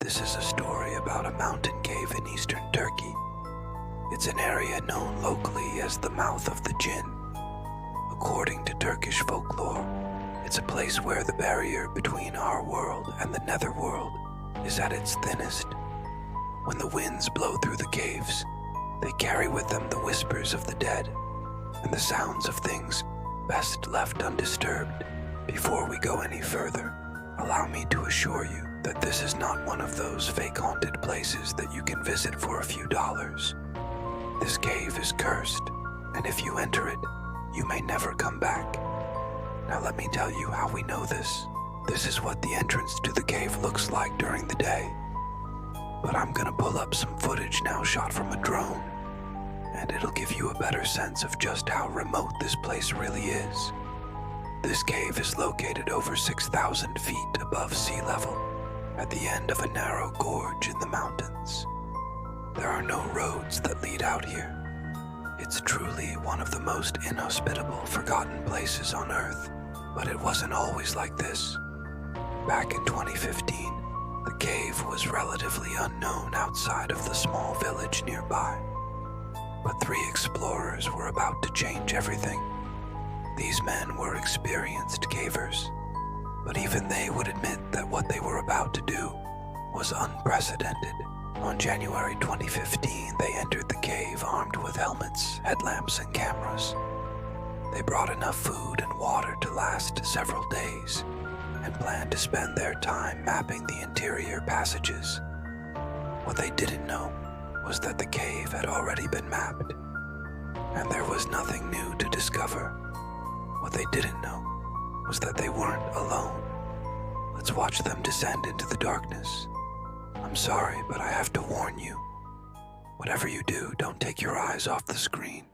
This is a story about a mountain cave in eastern Turkey. It's an area known locally as the mouth of the Djinn. According to Turkish folklore, it's a place where the barrier between our world and the netherworld is at its thinnest. When the winds blow through the caves, they carry with them the whispers of the dead and the sounds of things best left undisturbed. Before we go any further, allow me to assure you that this is not one of those fake haunted places that you can visit for a few dollars. This cave is cursed, and if you enter it, you may never come back. Now let me tell you how we know this. This is what the entrance to the cave looks like during the day. But I'm gonna pull up some footage now shot from a drone, and it'll give you a better sense of just how remote this place really is. This cave is located over 6,000 feet above sea level, at the end of a narrow gorge in the mountains. There are no roads that lead out here. It's truly one of the most inhospitable, forgotten places on Earth, but it wasn't always like this. Back in 2015, the cave was relatively unknown outside of the small village nearby. But 3 explorers were about to change everything. These men were experienced cavers, but even they would admit that what they were about to do was unprecedented. On January 2015, they entered the cave armed with helmets, headlamps, and cameras. They brought enough food and water to last several days and planned to spend their time mapping the interior passages. What they didn't know was that the cave had already been mapped, and there was nothing new to discover. What they didn't know was that they weren't alone. Let's watch them descend into the darkness. I'm sorry, but I have to warn you. Whatever you do, don't take your eyes off the screen.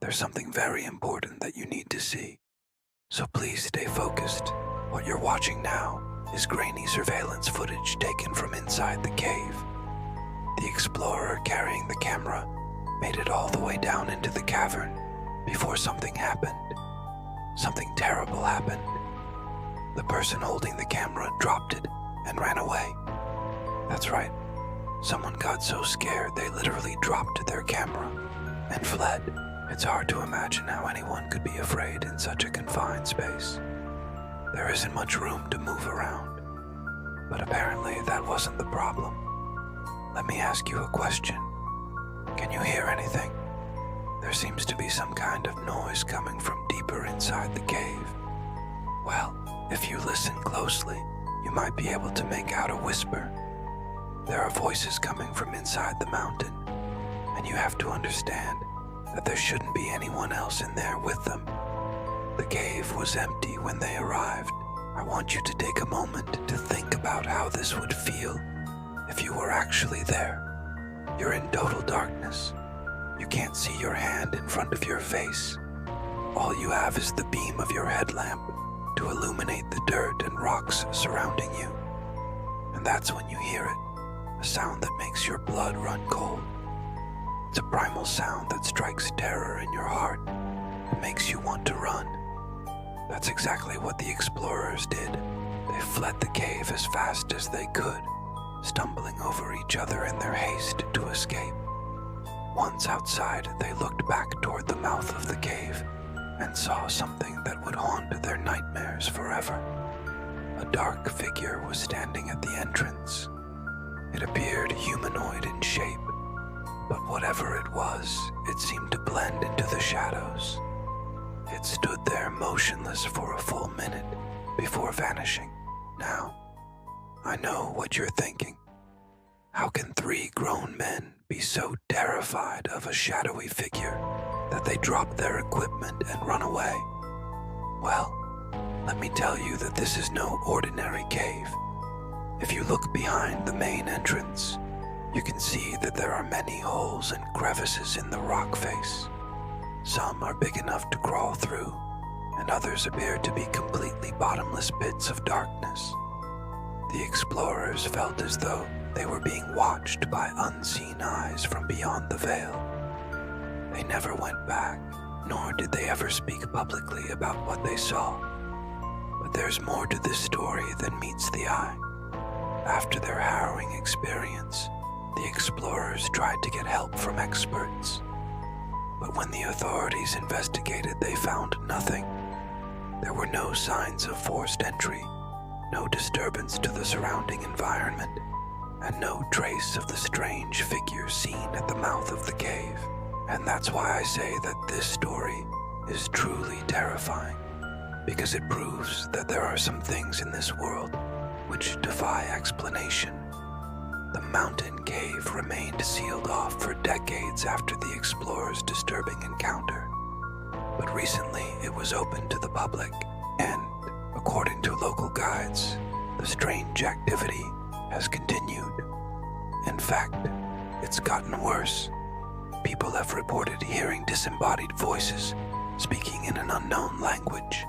There's something very important that you need to see. So please stay focused. What you're watching now is grainy surveillance footage taken from inside the cave. The explorer carrying the camera made it all the way down into the cavern before something happened. Something terrible happened. The person holding the camera dropped it and ran away. That's right. Someone got so scared they literally dropped their camera and fled. It's hard to imagine how anyone could be afraid in such a confined space. There isn't much room to move around. But apparently that wasn't the problem. Let me ask you a question. Can you hear anything? There seems to be some kind of noise coming from deeper inside the cave. Well, if you listen closely, you might be able to make out a whisper. There are voices coming from inside the mountain, and you have to understand that there shouldn't be anyone else in there with them. The cave was empty when they arrived. I want you to take a moment to think about how this would feel if you were actually there. You're in total darkness. You can't see your hand in front of your face. All you have is the beam of your headlamp to illuminate the dirt and rocks surrounding you. And that's when you hear it, a sound that makes your blood run cold. It's a primal sound that strikes terror in your heart and makes you want to run. That's exactly what the explorers did. They fled the cave as fast as they could, stumbling over each other in their haste to escape. Once outside, they looked back toward the mouth of the cave and saw something that would haunt their nightmares forever. A dark figure was standing at the entrance. It appeared humanoid in shape, but whatever it was, it seemed to blend into the shadows. It stood there motionless for a full minute before vanishing. Now, I know what you're thinking. How can 3 grown men be so terrified of a shadowy figure that they drop their equipment and run away? Well, let me tell you that this is no ordinary cave. If you look behind the main entrance, you can see that there are many holes and crevices in the rock face. Some are big enough to crawl through, and others appear to be completely bottomless pits of darkness. The explorers felt as though they were being watched by unseen eyes from beyond the veil. They never went back, nor did they ever speak publicly about what they saw. But there's more to this story than meets the eye. After their harrowing experience, the explorers tried to get help from experts. But when the authorities investigated, they found nothing. There were no signs of forced entry, no disturbance to the surrounding environment, and no trace of the strange figure seen at the mouth of the cave. And that's why I say that this story is truly terrifying, because it proves that there are some things in this world which defy explanation. The mountain cave remained sealed off for decades after the explorers' disturbing encounter. But recently it was opened to the public, and according to local guides, the strange activity has continued. In fact, it's gotten worse. People have reported hearing disembodied voices speaking in an unknown language.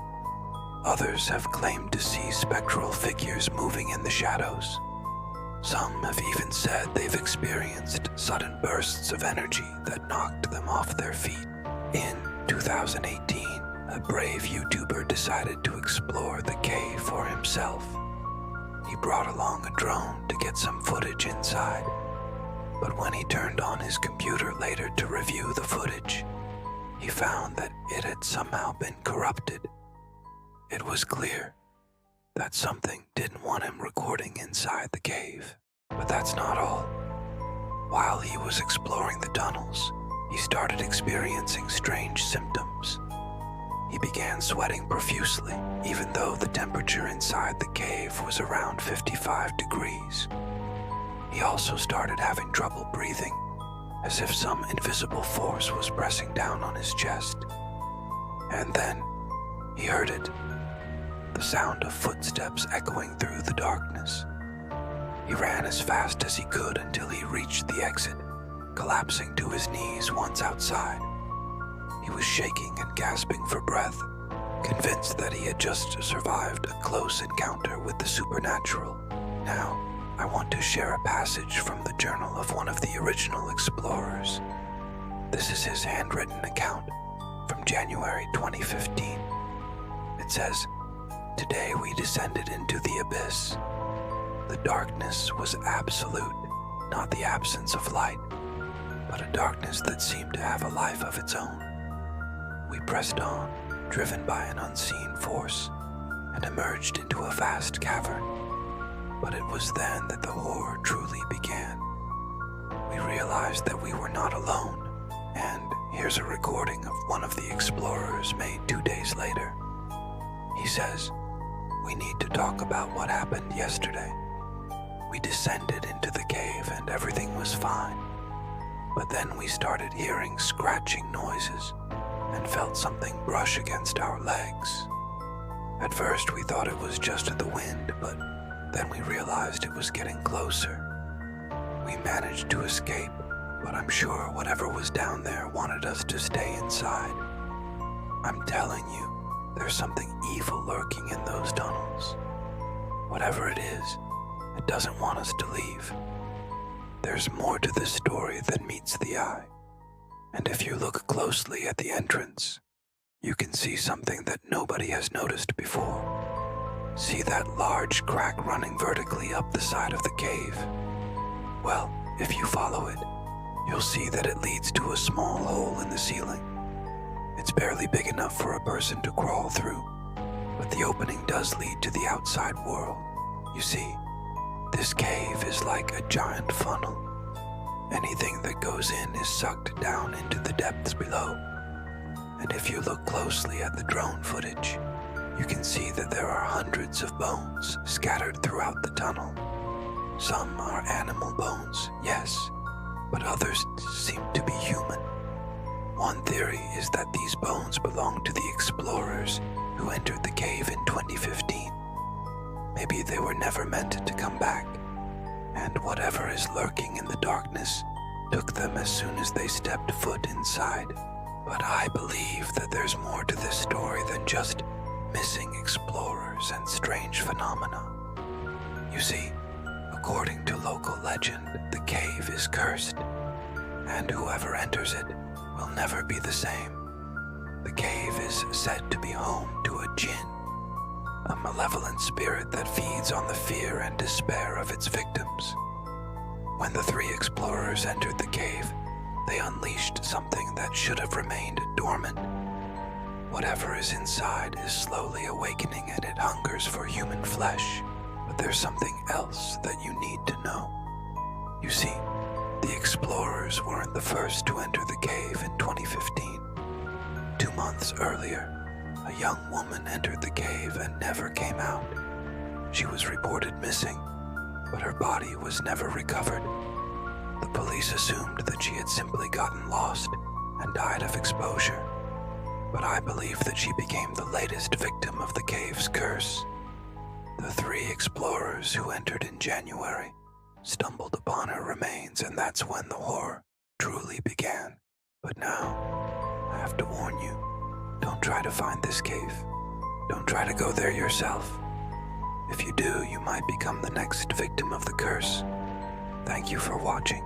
Others have claimed to see spectral figures moving in the shadows. Some have even said they've experienced sudden bursts of energy that knocked them off their feet. In 2018, a brave YouTuber decided to explore the cave for himself. He brought along a drone to get some footage inside, but when he turned on his computer later to review the footage, he found that it had somehow been corrupted. It was clear that something didn't want him recording inside the cave. But that's not all. While he was exploring the tunnels, he started experiencing strange symptoms. He began sweating profusely, even though the temperature inside the cave was around 55 degrees. He also started having trouble breathing, as if some invisible force was pressing down on his chest. And then he heard it, the sound of footsteps echoing through the darkness. He ran as fast as he could until he reached the exit, collapsing to his knees once outside. He was shaking and gasping for breath, convinced that he had just survived a close encounter with the supernatural. Now, I want to share a passage from the journal of one of the original explorers. This is his handwritten account from January 2015. It says, "Today we descended into the abyss. The darkness was absolute, not the absence of light, but a darkness that seemed to have a life of its own. We pressed on, driven by an unseen force, and emerged into a vast cavern. But it was then that the horror truly began. We realized that we were not alone, and here's a recording of one of the explorers made 2 days later. He says, "We need to talk about what happened yesterday. We descended into the cave and everything was fine. But then we started hearing scratching noises and felt something brush against our legs. At first we thought it was just the wind, but then we realized it was getting closer. We managed to escape, but I'm sure whatever was down there wanted us to stay inside. I'm telling you, there's something evil lurking in those tunnels. Whatever it is, it doesn't want us to leave. There's more to this story than meets the eye. And if you look closely at the entrance, you can see something that nobody has noticed before. See that large crack running vertically up the side of the cave? Well, if you follow it, you'll see that it leads to a small hole in the ceiling. It's barely big enough for a person to crawl through, but the opening does lead to the outside world. You see, this cave is like a giant funnel. Anything that goes in is sucked down into the depths below. And if you look closely at the drone footage, you can see that there are hundreds of bones scattered throughout the tunnel. Some are animal bones, yes, but others seem to be human. One theory is that these bones belong to the explorers who entered the cave in 2015. Maybe they were never meant to come back, and whatever is lurking in the darkness took them as soon as they stepped foot inside. But I believe that there's more to this story than just missing explorers and strange phenomena. You see, according to local legend, the cave is cursed, and whoever enters it will never be the same. The cave is said to be home to a Djinn, a malevolent spirit that feeds on the fear and despair of its victims. When the three explorers entered the cave, they unleashed something that should have remained dormant. Whatever is inside is slowly awakening and it hungers for human flesh. But there's something else that you need to know. You see, the explorers weren't the first to enter the cave in 2015. 2 months earlier, a young woman entered the cave and never came out. She was reported missing, but her body was never recovered. The police assumed that she had simply gotten lost and died of exposure. But I believe that she became the latest victim of the cave's curse. The three explorers who entered in January stumbled upon her remains, and that's when the horror truly began. But now, I have to warn you, don't try to find this cave. Don't try to go there yourself. If you do, you might become the next victim of the curse. Thank you for watching.